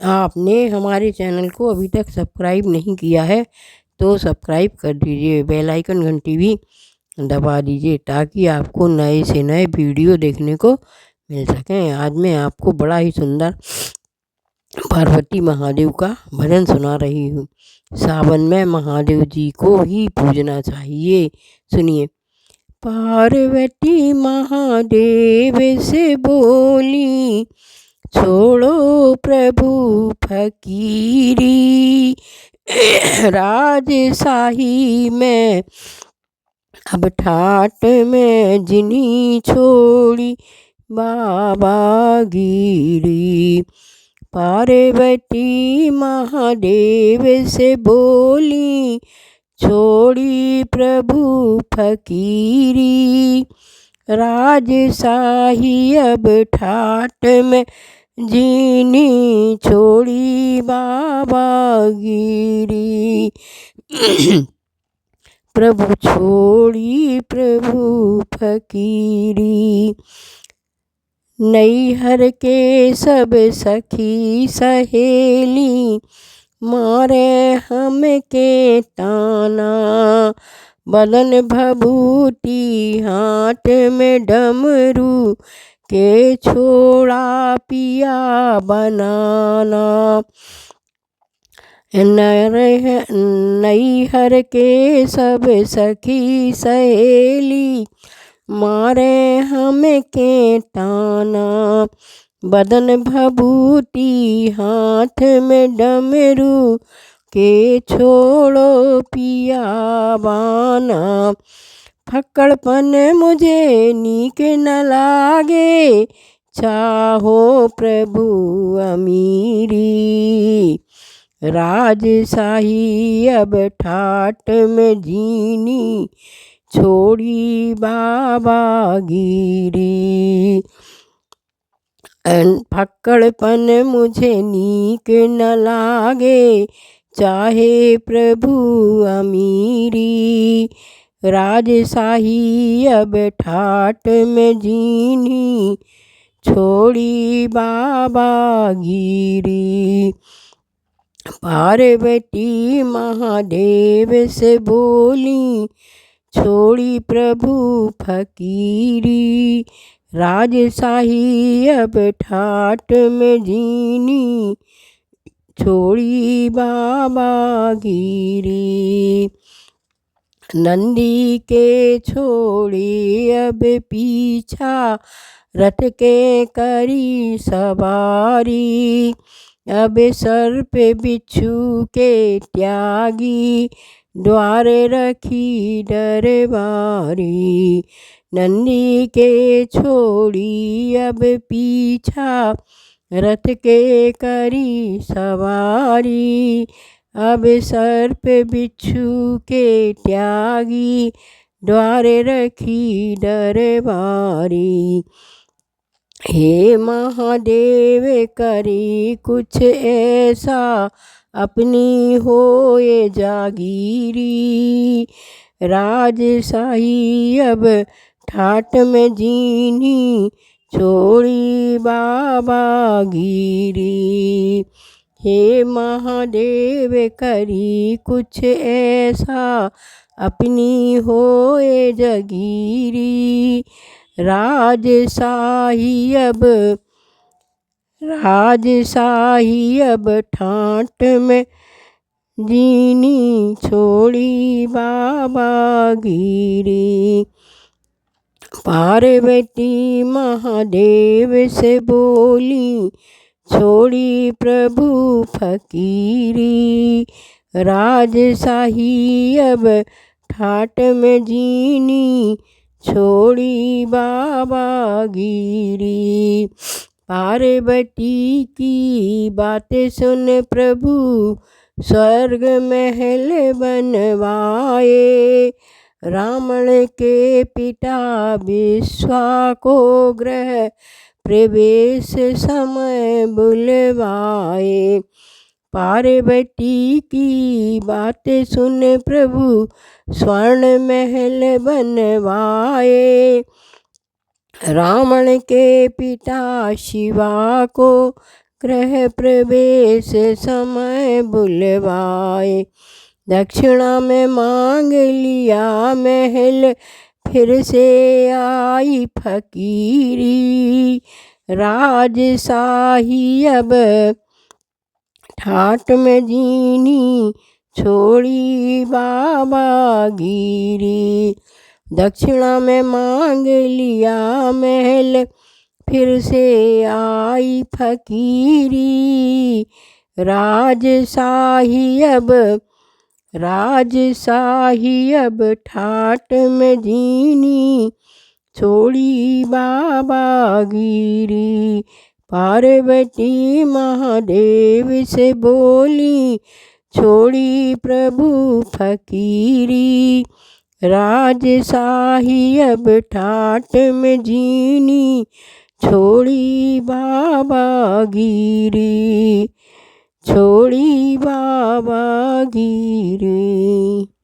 आपने हमारे चैनल को अभी तक सब्सक्राइब नहीं किया है तो सब्सक्राइब कर दीजिए, बेल आइकन घंटी भी दबा दीजिए ताकि आपको नए से नए वीडियो देखने को मिल सकें। आज मैं आपको बड़ा ही सुंदर पार्वती महादेव का भजन सुना रही हूँ। सावन में महादेव जी को ही पूजना चाहिए। सुनिए। पार्वती महादेव से बोली, छोड़ो प्रभु फकीरी, राजशाही में अब ठाट में जिनी छोड़ी बाबा गिरी। पार्वती महादेव से बोली, छोड़ी प्रभु फकीरी, राजशाही अब ठाट में जीनी छोड़ी बाबा गिरी। प्रभु छोड़ी प्रभु फकीरी। नैहर के सब सखी सहेली मारे हम के ताना, बदन भभूति हाथ में डमरू के छोड़ा पिया बनाना। नैहर के सब सखी सहेली मारे हम के ताना, बदन भभूति हाथ में डमरू के छोड़ो पिया बाना। फक्कड़पन मुझे नीक न लागे, चाहो प्रभु अमीरी, राजशाही अब ठाट में जीनी छोड़ी बाबा गिरी। फक्कड़पन मुझे नीक न लागे, चाहे प्रभु अमीरी, राजशाही अब ठाट में जीनी छोड़ी बाबा गिरी। पार्वती महादेव से बोली, छोड़ी प्रभु फकीरी, राजशाही अब ठाट में जीनी छोड़ी बाबा गिरी। नंदी के छोड़ी अब पीछा, रथ के करी सवारी, अब सर्प बिच्छू के त्यागी, द्वारे रखी दरबारी। नंदी के छोड़ी अब पीछा, रथ के करी सवारी, अब सर्प बिच्छू के त्यागी, द्वारे रखी दरबारी। हे महादेव करी कुछ ऐसा, अपनी होए जागीरी, राजशाही अब ठाट में जीनी छोड़ी बाबा गिरी। हे महादेव करी कुछ ऐसा, अपनी होए जगीरी, राजशाही अब ठाट में जीनी छोड़ी बाबा गिरी। पार्वती महादेव से बोली, छोड़ी प्रभु फकीरी, राजशाही अब ठाट में जीनी छोड़ी बाबा गिरी। पार्वती की बातें सुन प्रभु स्वर्ग महल बनवाए, रावण के पिता विश्वा को गृह प्रवेश समय बुलवाए। पार्वती की बातें सुन प्रभु स्वर्ण महल बनवाए, रावण के पिता शिवा को गृह प्रवेश समय बुलवाए। दक्षिणा में मांग लिया महल, फिर से आई फकीरी। राजशाही अब ठाट में जीनी, छोड़ी बाबा गिरी। दक्षिणा में मांग लिया महल, फिर से आई फकीरी। राजशाही अब ठाट में जीनी, छोड़ी बाबा गिरी। पार्वती महादेव से बोली, छोड़ी प्रभु फकीरी। राजशाही अब ठाट में जीनी, छोड़ी बाबा गिरी, छोड़ी बाबा गिरी।